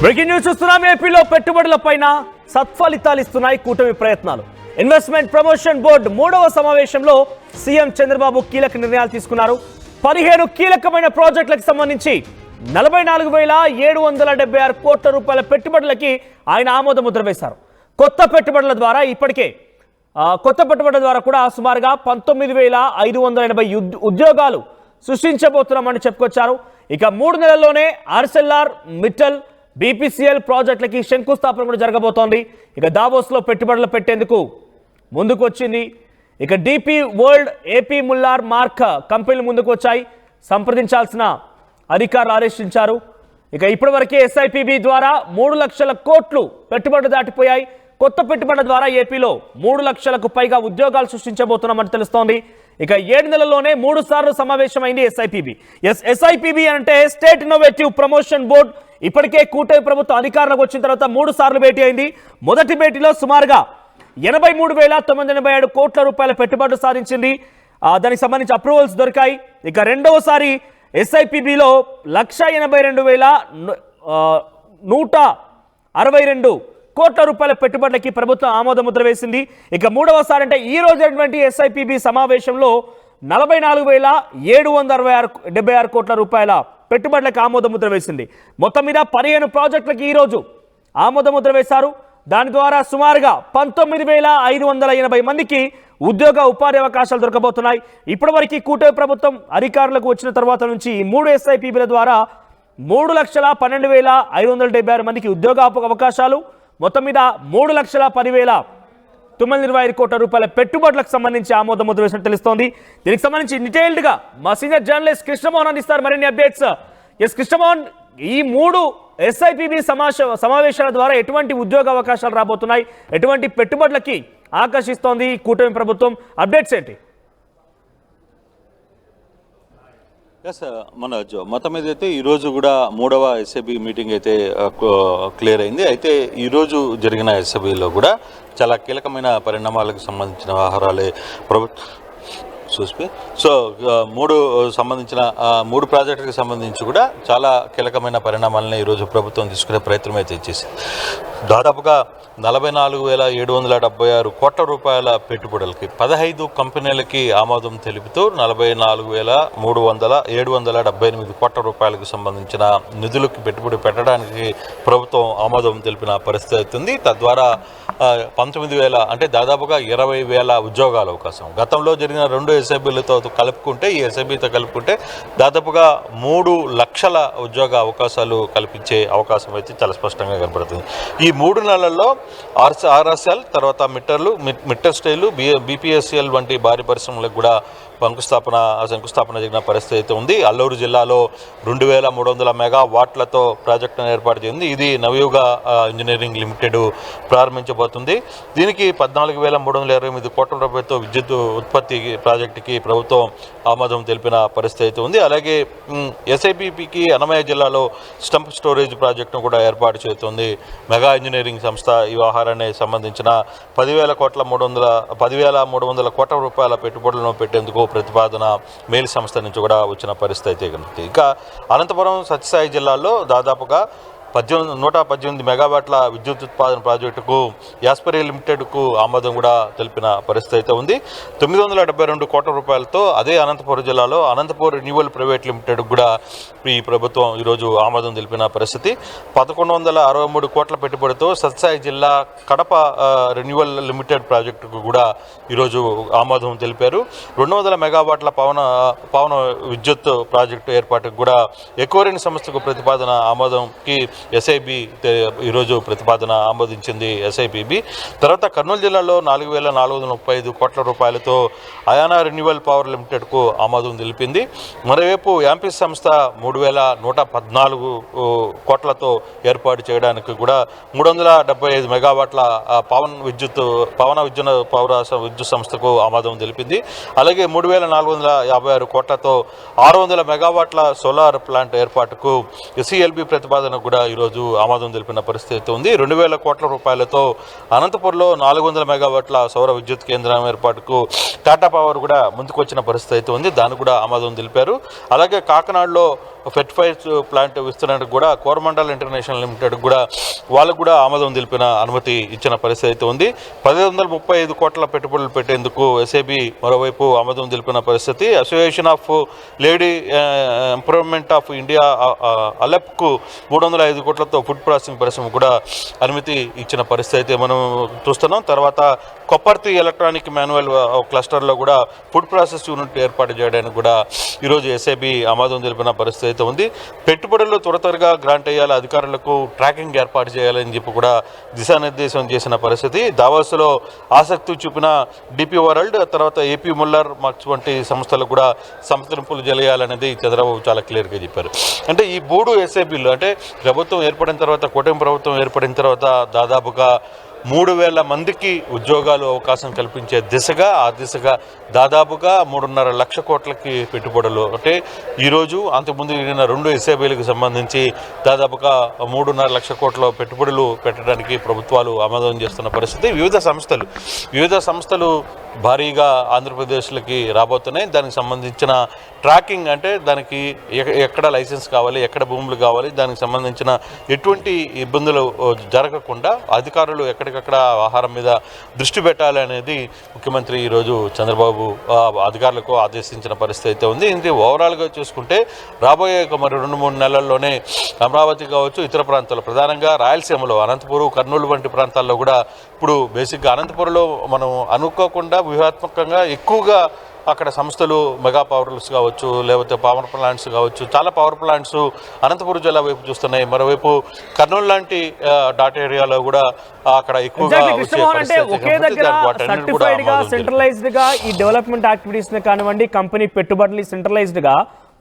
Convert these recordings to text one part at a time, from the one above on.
Breaking news చూస్తున్నాం. ఏపీలో పెట్టుబడులపైన సత్ఫలితాలు ఇస్తున్నాయి కూటమి ప్రయత్నాలు. ఇన్వెస్ట్మెంట్ ప్రమోషన్ బోర్డు 3వ సమావేశంలో సీఎం చంద్రబాబు కీలక నిర్ణయాలు తీసుకున్నారు. 15 కీలకమైన ప్రాజెక్టులకు సంబంధించి 44,776 కోట్ల రూపాయల పెట్టుబడులకి ఆయన ఆమోద ముద్ర వేశారు. కొత్త పెట్టుబడుల ద్వారా కూడా సుమారుగా 19,580 ఉద్యోగాలు సృష్టించబోతున్నామని చెప్పుకొచ్చారు. ఇక 3 నెలల్లోనే ఆర్సెల్ఆర్ మిట్టల్ బీపీసీఎల్ ప్రాజెక్టులకి శంకుస్థాపన కూడా జరగబోతోంది. ఇక దావోస్లో పెట్టుబడులు పెట్టేందుకు ముందుకు వచ్చింది. ఇక డీపీ వరల్డ్, ఏపీ ముల్లార్ మార్క్ కంపెనీలు ముందుకు వచ్చాయి. సంప్రదించాల్సిన అధికారులు ఆదేశించారు. ఇక ఇప్పటివరకే ఎస్ఐపిబి ద్వారా 3 లక్షల కోట్లు పెట్టుబడులు దాటిపోయాయి. కొత్త పెట్టుబడుల ద్వారా ఏపీలో 3 లక్షలకు పైగా ఉద్యోగాలు సృష్టించబోతున్నామని తెలుస్తోంది. ఇక 7 నెలల్లోనే 3 సార్లు సమావేశమైంది ఎస్ఐపిబి. ఎస్ఐపిబి అంటే స్టేట్ ఇన్నోవేటివ్ ప్రమోషన్ బోర్డ్. ఇప్పటికే కూటమి ప్రభుత్వం అధికారంలోకి వచ్చిన తర్వాత 3 సార్లు భేటీ అయింది. మొదటి భేటీలో సుమారుగా 83,987 కోట్ల రూపాయల పెట్టుబడులు సాధించింది. దానికి సంబంధించి అప్రూవల్స్ దొరికాయి. ఇక రెండవసారి ఎస్ఐపిబిలో 182,162 కోట్ల రూపాయల పెట్టుబడులకి ప్రభుత్వం ఆమోద ముద్ర వేసింది. ఇక 3వసారి అంటే ఈ రోజు ఎస్ఐపిబి సమావేశంలో 44,776 కోట్ల రూపాయల పెట్టుబడులకు ఆమోద ముద్ర వేసింది. మొత్తం మీద 15 ప్రాజెక్టులకి ఈరోజు ఆమోద ముద్ర వేశారు. దాని ద్వారా సుమారుగా 19,580 మందికి ఉపాధి అవకాశాలు దొరకబోతున్నాయి. ఇప్పటివరకు కూటమి ప్రభుత్వం అధికారులకు వచ్చిన తర్వాత నుంచి ఈ 3 ఎస్ఐపిబిల ద్వారా 3,12,576 మందికి ఉద్యోగ అవకాశాలు, మొత్తం మీద 3,10,925 కోట్ల రూపాయల పెట్టుబడులకు సంబంధించి ఆమోద ముద్ర వేసినట్టు తెలుస్తోంది. దీనికి సంబంధించి డీటెయిల్డ్గా మా సీనియర్ జర్నలిస్ట్ కృష్ణమోహన్ అందిస్తారు మరిన్ని అప్డేట్స్. కృష్ణమోహన్, ఈ 3 ఎస్ఐపిబి సమావేశాల ద్వారా ఎటువంటి ఉద్యోగ అవకాశాలు రాబోతున్నాయి, ఎటువంటి పెట్టుబడులకి ఆకర్షిస్తోంది కూటమి ప్రభుత్వం, అప్డేట్స్ ఏంటి? మనోజ్, మొత్తం మీద అయితే ఈరోజు కూడా 3వ ఎస్ఐబి మీటింగ్ అయితే క్లియర్ అయింది. అయితే ఈరోజు జరిగిన ఎస్ఐబిలో కూడా చాలా కీలకమైన పరిణామాలకు సంబంధించిన వ్యవహారాలే సో 3 ప్రాజెక్టులకు సంబంధించి కూడా చాలా కీలకమైన పరిణామాలను ఈరోజు ప్రభుత్వం తీసుకునే ప్రయత్నం అయితే చేసింది. దాదాపుగా 44,776 కోట్ల రూపాయల పెట్టుబడులకి 15 కంపెనీలకి ఆమోదం తెలుపుతూ 44,778 కోట్ల రూపాయలకు సంబంధించిన నిధులకు పెట్టుబడి పెట్టడానికి ప్రభుత్వం ఆమోదం తెలిపిన పరిస్థితి అవుతుంది. తద్వారా 19,000 అంటే దాదాపుగా 20,000 ఉద్యోగాల అవకాశం. గతంలో జరిగిన 2 ఎస్ఐబిలతో కలుపుకుంటే, ఈ ఎస్ఐబితో కలుపుకుంటే దాదాపుగా 3 లక్షల ఉద్యోగ అవకాశాలు కల్పించే అవకాశం అయితే చాలా స్పష్టంగా కనపడుతుంది. ఈ 3 నెలల్లో ఆర్ఎస్ఎల్, తర్వాత మిట్టల్ స్టైలు, బీపీఎస్సీఎల్ వంటి భారీ పరిశ్రమలకు కూడా శంకుస్థాపన జరిగిన పరిస్థితి అయితే ఉంది. అల్లూరు జిల్లాలో 2,300 మెగావాట్లతో ప్రాజెక్టును ఏర్పాటు చేసింది. ఇది నవయుగ ఇంజనీరింగ్ లిమిటెడ్ ప్రారంభించబోతుంది. దీనికి 14,328 కోట్ల రూపాయలతో విద్యుత్ ఉత్పత్తి ప్రాజెక్టుకి ప్రభుత్వం ఆమోదం తెలిపిన పరిస్థితి అయితే ఉంది. అలాగే ఎస్ఐపిపికి అన్నమయ్య జిల్లాలో స్టంప్ స్టోరేజ్ ప్రాజెక్టును కూడా ఏర్పాటు చేస్తుంది మెగా ఇంజనీరింగ్ సంస్థ. ఈ వ్యవహారానికి సంబంధించిన 10,300 కోట్ల రూపాయల పెట్టుబడులను పెట్టేందుకు ప్రతిపాదన మేల్ సంస్థ నుంచి కూడా వచ్చిన పరిస్థితి అయితే కనుక. ఇక అనంతపురం, సత్యసాయి జిల్లాల్లో దాదాపుగా 118 మెగావాట్ల విద్యుత్ ఉత్పాదన ప్రాజెక్టుకు యాస్పరి లిమిటెడ్కు ఆమోదం కూడా తెలిపిన పరిస్థితి అయితే ఉంది. 972 కోట్ల రూపాయలతో అదే అనంతపురం జిల్లాలో అనంతపూర్ రెన్యూవల్ ప్రైవేట్ లిమిటెడ్ కూడా ఈ ప్రభుత్వం ఈరోజు ఆమోదం తెలిపిన పరిస్థితి. 1,163 కోట్ల పెట్టుబడితో సత్యసాయి జిల్లా కడప రెన్యూవల్ లిమిటెడ్ ప్రాజెక్టుకు కూడా ఈరోజు ఆమోదం తెలిపారు. 200 మెగావాట్ల పవన విద్యుత్ ప్రాజెక్టు ఏర్పాటుకు కూడా ఎకోరెన్ సంస్థకు ప్రతిపాదన ఆమోదంకి ఎస్ఐబి ఈరోజు ప్రతిపాదన ఆమోదించింది ఎస్ఐపిబి. తర్వాత కర్నూలు జిల్లాలో 4,435 కోట్ల రూపాయలతో అయానా రెన్యూవల్ పవర్ లిమిటెడ్కు ఆమోదం తెలిపింది. మరోవైపు యాంపిస్ సంస్థ 3,114 కోట్లతో ఏర్పాటు చేయడానికి కూడా 375 మెగావాట్ల పవన విద్యుత్ సంస్థకు ఆమోదం తెలిపింది. అలాగే 3,456 కోట్లతో 600 మెగావాట్ల సోలార్ ప్లాంట్ ఏర్పాటుకు ఎస్ఈఎల్బి ప్రతిపాదన కూడా ఈరోజు ఆమోదం తెలిపిన పరిస్థితి ఉంది. 2000 కోట్ల రూపాయలతో అనంతపురంలో 400 మెగావాట్ల సౌర విద్యుత్ కేంద్రం ఏర్పాటుకు టాటా పవర్ కూడా ముందుకు వచ్చిన పరిస్థితి అయితే ఉంది. దానికి కూడా ఆమోదం తెలిపారు. అలాగే కాకినాడలో ఫెర్టిఫైర్స్ ప్లాంట్ విస్తరణకు కూడా కోరమండల్ ఇంటర్నేషనల్ లిమిటెడ్ కూడా వాళ్ళకు కూడా ఆమోదం తెలిపిన అనుమతి ఇచ్చిన పరిస్థితి అయితే ఉంది. 1035 కోట్ల పెట్టుబడులు పెట్టేందుకు ఎస్ఏబి మరోవైపు ఆమోదం తెలిపిన పరిస్థితి. Association of lady empowerment of India అలెప్కు 305 కోట్లతో ఫుడ్ ప్రాసెసింగ్ పరిశ్రమ కూడా అనుమతి ఇచ్చిన పరిస్థితి అయితే మనం చూస్తున్నాం. తర్వాత కొప్పర్తి ఎలక్ట్రానిక్ మాన్యువల్ క్లస్టర్లో కూడా ఫుడ్ ప్రాసెస్ యూనిట్ ఏర్పాటు చేయడానికి కూడా ఈరోజు ఎస్ఏబి ఆమోదం తెలిపిన పరిస్థితి అయితే ఉంది. పెట్టుబడులు త్వరగా గ్రాంట్ అయ్యాలి, అధికారులకు ట్రాకింగ్ ఏర్పాటు చేయాలని చెప్పి కూడా దిశానిర్దేశం చేసిన పరిస్థితి. దావోస్లో ఆసక్తి చూపిన డిపి వరల్డ్, తర్వాత ఏపీ ముల్లర్ వంటి సంస్థలకు కూడా సంప్రదింపులు జరియాలనేది చంద్రబాబు చాలా క్లియర్గా చెప్పారు. అంటే ఈ 3 ఎస్ఏబీలు అంటే ప్రభుత్వం ఏర్పడిన తర్వాత, కూటమి ప్రభుత్వం ఏర్పడిన తర్వాత దాదాపుగా 3000 మందికి ఉద్యోగాలు అవకాశం కల్పించే దిశగా దాదాపుగా 3.5 లక్ష కోట్లకి పెట్టుబడులు అంటే ఈరోజు అంతకుముందు జరిగిన 2 ఎస్ఏబీలకు సంబంధించి దాదాపుగా 3.5 లక్ష కోట్ల పెట్టుబడులు పెట్టడానికి ప్రభుత్వాలు ఆమోదం చేస్తున్న పరిస్థితి. వివిధ సంస్థలు భారీగా ఆంధ్రప్రదేశ్లకి రాబోతున్నాయి. దానికి సంబంధించిన ట్రాకింగ్ అంటే దానికి ఎక్కడ లైసెన్స్ కావాలి, ఎక్కడ భూములు కావాలి, దానికి సంబంధించిన ఎటువంటి ఇబ్బందులు జరగకుండా అధికారులు ఎక్కడికక్కడ ఆహారం మీద దృష్టి పెట్టాలి అనేది ముఖ్యమంత్రి ఈరోజు చంద్రబాబు అధికారులకు ఆదేశించిన పరిస్థితి అయితే ఉంది. ఇది ఓవరాల్గా చూసుకుంటే రాబోయే మరి 2-3 నెలల్లోనే అమరావతి కావచ్చు, ఇతర ప్రాంతాలు ప్రధానంగా రాయలసీమలో అనంతపురం, కర్నూలు వంటి ప్రాంతాల్లో కూడా ఇప్పుడు బేసిక్గా అనంతపురంలో మనం అనుకోకుండా వ్యూహాత్మకంగా ఎక్కువగా అక్కడ సంస్థలు మెగా పవర్స్ కావచ్చు, లేకపోతే పవర్ ప్లాంట్స్ కావచ్చు, చాలా పవర్ ప్లాంట్స్ అనంతపురం జిల్లా వైపు చూస్తున్నాయి. మరోవైపు కర్నూలు లాంటి డాట్ ఏరియాలో కూడా అక్కడ ఎక్కువగా సెంట్రలైజ్డ్ గా ఈ డెవలప్మెంట్ యాక్టివిటీస్ కానివ్వండి, కంపెనీ పెట్టుబడులు సెంట్రలైజ్డ్ గా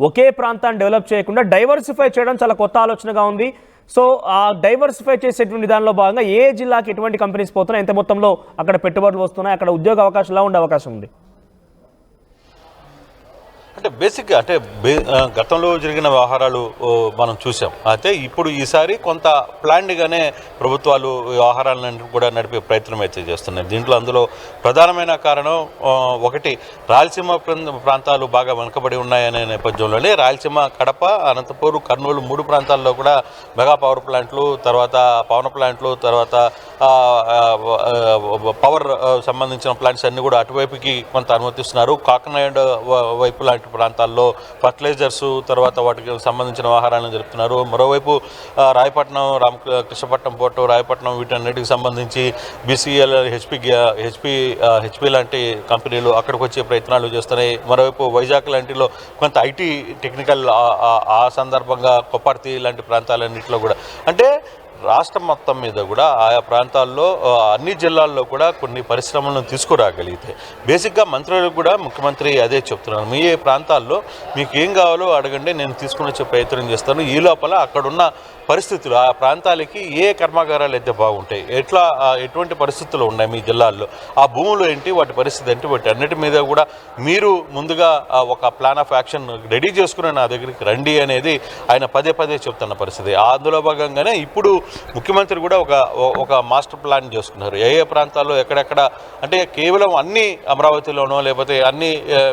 ఒకే ప్రాంతాన్ని డెవలప్ చేయకుండా డైవర్సిఫై చేయడం చాలా కొత్త ఆలోచనగా ఉంది. సో ఆ డైవర్సిఫై చేసేటువంటి దానిలో భాగంగా ఏ జిల్లాకి ఎటువంటి కంపెనీస్ పోతున్నాయి, ఎంత మొత్తంలో అక్కడ పెట్టుబడులు వస్తున్నాయి, అక్కడ ఉద్యోగ అవకాశాలు ఉండే అవకాశం ఉంది? అంటే బేసిక్గా అంటే గతంలో జరిగిన వ్యవహారాలు మనం చూసాం. అయితే ఇప్పుడు ఈసారి కొంత ప్లాన్డ్గానే ప్రభుత్వాలు వ్యవహారాలను కూడా నడిపే ప్రయత్నం అయితే చేస్తున్నాయి. దీంట్లో అందులో ప్రధానమైన కారణం ఒకటి, రాయలసీమ ప్రాంతాలు బాగా వెనుకబడి ఉన్నాయనే నేపథ్యంలోనే రాయలసీమ, కడప, అనంతపురం, కర్నూలు 3 ప్రాంతాల్లో కూడా మెగా పవర్ ప్లాంట్లు, తర్వాత పవర్ ప్లాంట్లు, తర్వాత పవర్ సంబంధించిన ప్లాంట్స్ అన్నీ కూడా అటువైపుకి కొంత అనుమతిస్తున్నారు. కాకినాడ వైపు లాంటి ప్రాంతాల్లో ఫర్టిలైజర్స్, తర్వాత వాటికి సంబంధించిన వ్యవహారాలను జరుపుతున్నారు. మరోవైపు రాయపట్నం, కృష్ణపట్నం పోర్టు, రాయపట్నం వీటన్నిటికి సంబంధించి బీసీఎల్, హెచ్పి లాంటి కంపెనీలు అక్కడికి వచ్చే ప్రయత్నాలు చేస్తున్నాయి. మరోవైపు వైజాగ్ లాంటిలో కొంత ఐటీ టెక్నికల్ ఆ సందర్భంగా కొప్పర్తి లాంటి ప్రాంతాలన్నింటిలో కూడా అంటే రాష్ట్రం మొత్తం మీద కూడా ఆయా ప్రాంతాల్లో అన్ని జిల్లాల్లో కూడా కొన్ని పరిశ్రమలను తీసుకురాగలిగితే బేసిక్గా మంత్రులకు కూడా ముఖ్యమంత్రి అదే చెప్తున్నారు. మీ ప్రాంతాల్లో మీకు ఏం కావాలో అడగండి, నేను తీసుకుని వచ్చే ప్రయత్నం చేస్తాను. ఈ లోపల అక్కడున్న పరిస్థితులు, ఆ ప్రాంతాలకి ఏ కర్మాగారాలు అయితే బాగుంటాయి, ఎటువంటి పరిస్థితులు ఉన్నాయి మీ జిల్లాల్లో, ఆ భూములు ఏంటి, వాటి పరిస్థితి ఏంటి, వాటి అన్నిటి మీద కూడా మీరు ముందుగా ఒక ప్లాన్ ఆఫ్ యాక్షన్ రెడీ చేసుకుని నా దగ్గరికి రండి అనేది ఆయన పదే చెప్తున్న పరిస్థితి. అందులో భాగంగానే ఇప్పుడు ముఖ్యమంత్రి కూడా ఒక మాస్టర్ ప్లాన్ చేసుకున్నారు. ఏ ప్రాంతాల్లో ఎక్కడెక్కడ అంటే కేవలం అన్ని అమరావతిలోనో లేకపోతే అన్ని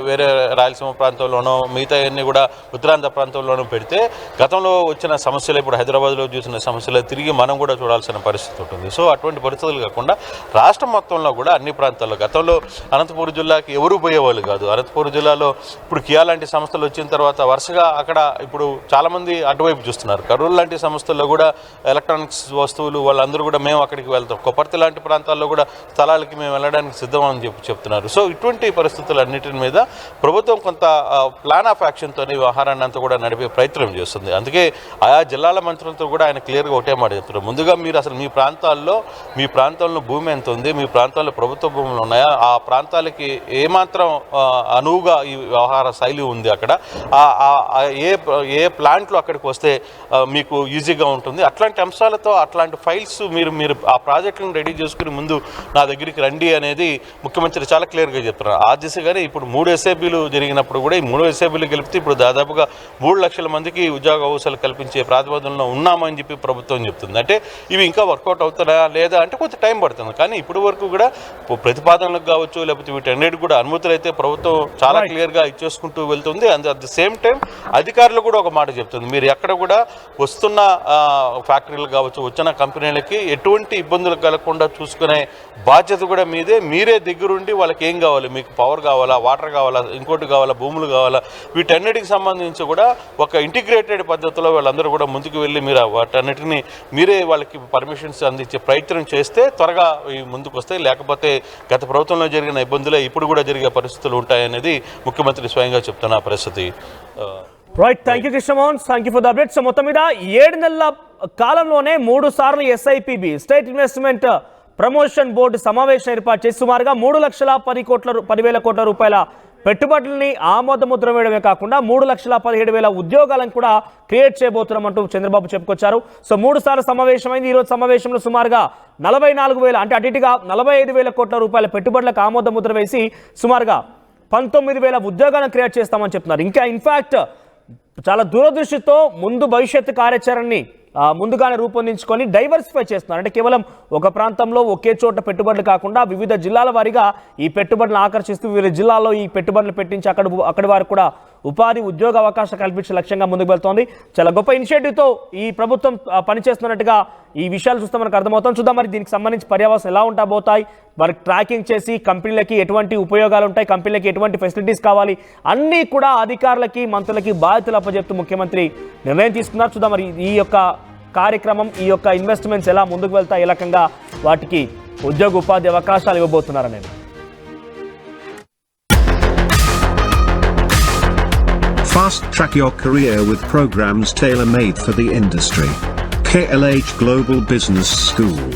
వేరే రాయలసీమ ప్రాంతంలోనో మిగతా అన్ని కూడా ఉత్తరాంధ్ర ప్రాంతంలోనూ పెడితే గతంలో వచ్చిన సమస్యలు, ఇప్పుడు హైదరాబాద్లో చూసిన సమస్యలు తిరిగి మనం కూడా చూడాల్సిన పరిస్థితి ఉంటుంది. సో అటువంటి పరిస్థితులు కాకుండా రాష్ట్రం మొత్తంలో కూడా అన్ని ప్రాంతాల్లో, గతంలో అనంతపురం జిల్లాకి ఎవరు పోయేవాళ్ళు కాదు. అనంతపురం జిల్లాలో ఇప్పుడు కియా లాంటి సంస్థలు వచ్చిన తర్వాత వరుసగా అక్కడ ఇప్పుడు చాలామంది అటువైపు చూస్తున్నారు. కర్నూలు లాంటి సంస్థల్లో కూడా ఎలక్ట్రానిక్స్ వస్తువులు వాళ్ళందరూ కూడా మేము అక్కడికి వెళ్తాం. కొప్పర్తి లాంటి ప్రాంతాల్లో కూడా స్థలాలకి మేము వెళ్ళడానికి సిద్ధం అని చెప్తున్నారు. సో ఇటువంటి పరిస్థితులన్నిటి మీద ప్రభుత్వం కొంత ప్లాన్ ఆఫ్ యాక్షన్తోనే వ్యవహారాన్ని అంతా కూడా నడిపే ప్రయత్నం చేస్తుంది. అందుకే ఆయా జిల్లాల మంత్రులతో కూడా ఆయన క్లియర్గా ఒకటే మాట చెప్తున్నారు. ముందుగా మీరు అసలు మీ ప్రాంతంలో భూమి ఎంత ఉంది, మీ ప్రాంతాల్లో ప్రభుత్వ భూములు ఉన్నాయా, ఆ ప్రాంతాలకి ఏమాత్రం అనువుగా ఈ వ్యవహార శైలి ఉంది, అక్కడ ఏ ప్లాంట్లు అక్కడికి వస్తే మీకు ఈజీగా ఉంటుంది, అట్లాంటి అంశాలతో అట్లాంటి ఫైల్స్ మీరు ఆ ప్రాజెక్టులను రెడీ చేసుకుని ముందు నా దగ్గరికి రండి అనేది ముఖ్యమంత్రి చాలా క్లియర్గా చెప్తున్నారు. ఆ దిశగానే ఇప్పుడు 3 ఎస్ఏబీలు జరిగినప్పుడు కూడా ఈ 3 ఎస్ఏబీలు గెలిపితే ఇప్పుడు దాదాపుగా 3 లక్షల మందికి ఉద్యోగ అవకాశాలు కల్పించే ప్రాతిపదికన ఉన్నామని చెప్పి ప్రభుత్వం చెప్తుంది. అంటే ఇవి ఇంకా వర్కౌట్ అవుతారా లేదా అంటే కొంత టైం పడుతుంది. కానీ ఇప్పటి వరకు కూడా ప్రతిపాదనలకు కావచ్చు లేకపోతే వీటన్నిటికి కూడా అనుమతులు అయితే ప్రభుత్వం చాలా క్లియర్గా ఇచ్చేసుకుంటూ వెళ్తుంది. And at the same time అధికారులు కూడా ఒక మాట చెప్తుంది, మీరు ఎక్కడ కూడా వస్తున్న ఫ్యాక్టరీలు కావచ్చు వచ్చిన కంపెనీలకి ఎటువంటి ఇబ్బందులు కలగకుండా చూసుకునే బాధ్యత కూడా మీరే దగ్గరుండి వాళ్ళకి ఏం కావాలి, మీకు పవర్ కావాలా, వాటర్ కావాలా, ఇంకోటి కావాలా, భూములు కావాలా, వీటన్నిటికి సంబంధించి కూడా ఒక ఇంటిగ్రేటెడ్ పద్ధతిలో వాళ్ళందరూ కూడా ముందుకు వెళ్ళి మీరు వాటన్నిటిని మీరే వాళ్ళకి పర్మిషన్స్ అందించే ప్రయత్నం చేస్తే త్వరగా ముందుకు వస్తాయి. లేకపోతే గత ప్రభుత్వంలో జరిగిన ఇబ్బందులే ఇప్పుడు కూడా జరిగే పరిస్థితులు ఉంటాయనేది ముఖ్యమంత్రి స్వయంగా చెప్తున్న పరిస్థితి. Right, thank you Krishnamohan, thank you for the update. So మొత్తం మీద 7 నెలల కాలంలోనే 3 సార్లు SIPB state investment promotion board సమావేశం ఏర్పాటు చేసి సుమారుగా 3,10,000 కోట్ల రూపాయల పెట్టుబడుల్ని ఆమోద ముద్ర వేయడమే కాకుండా 3,17,000 ఉద్యోగాలను కూడా క్రియేట్ చేయబోతున్నామంటూ చంద్రబాబు చెప్పుకొచ్చారు. సో 3 సార్లు సమావేశమైంది. ఈరోజు సమావేశంలో సుమారుగా 44,000 అంటే అటు ఇటుగా 45,000 కోట్ల రూపాయల పెట్టుబడులకు ఆమోద ముద్ర వేసి సుమారుగా 19,000 ఉద్యోగాలను క్రియేట్ చేస్తామని చెప్తున్నారు. ఇంకా ఇన్ఫాక్ట్ చాలా దూరదృష్టితో ముందు భవిష్యత్తు కార్యాచరణని ముందుగానే రూపొందించుకొని డైవర్సిఫై చేస్తున్నారు. అంటే కేవలం ఒక ప్రాంతంలో ఒకే చోట పెట్టుబడులు కాకుండా వివిధ జిల్లాల వారీగా ఈ పెట్టుబడులను ఆకర్షిస్తూ వివిధ జిల్లాల్లో ఈ పెట్టుబడులు పెట్టించి అక్కడి వారికి కూడా ఉపాధి ఉద్యోగ అవకాశాలు కల్పించే లక్ష్యంగా ముందుకు వెళ్తోంది. చాలా గొప్ప ఇనిషియేటివ్తో ఈ ప్రభుత్వం పనిచేస్తున్నట్టుగా ఈ విషయాలు చూస్తే మనకు అర్థమవుతాం. చూద్దాం మరి దీనికి సంబంధించి పర్యావసనం ఎలా ఉండబోతాయి, వారికి ట్రాకింగ్ చేసి కంపెనీలకి ఎటువంటి ఉపయోగాలు ఉంటాయి, కంపెనీలకి ఎటువంటి ఫెసిలిటీస్ కావాలి, అన్నీ కూడా అధికారులకి మంత్రులకి బాధ్యతలు అప్పచెప్తూ ముఖ్యమంత్రి నిర్ణయం తీసుకున్నారు. చూద్దాం మరి ఈ యొక్క కార్యక్రమం, ఈ యొక్క ఇన్వెస్ట్మెంట్స్ ఎలా ముందుకు వెళ్తాయి, ఏ రకంగా వాటికి ఉద్యోగ ఉపాధి అవకాశాలు ఇవ్వబోతున్నారనేది. Fast track your career with programs tailor-made for the industry. KLH Global Business School.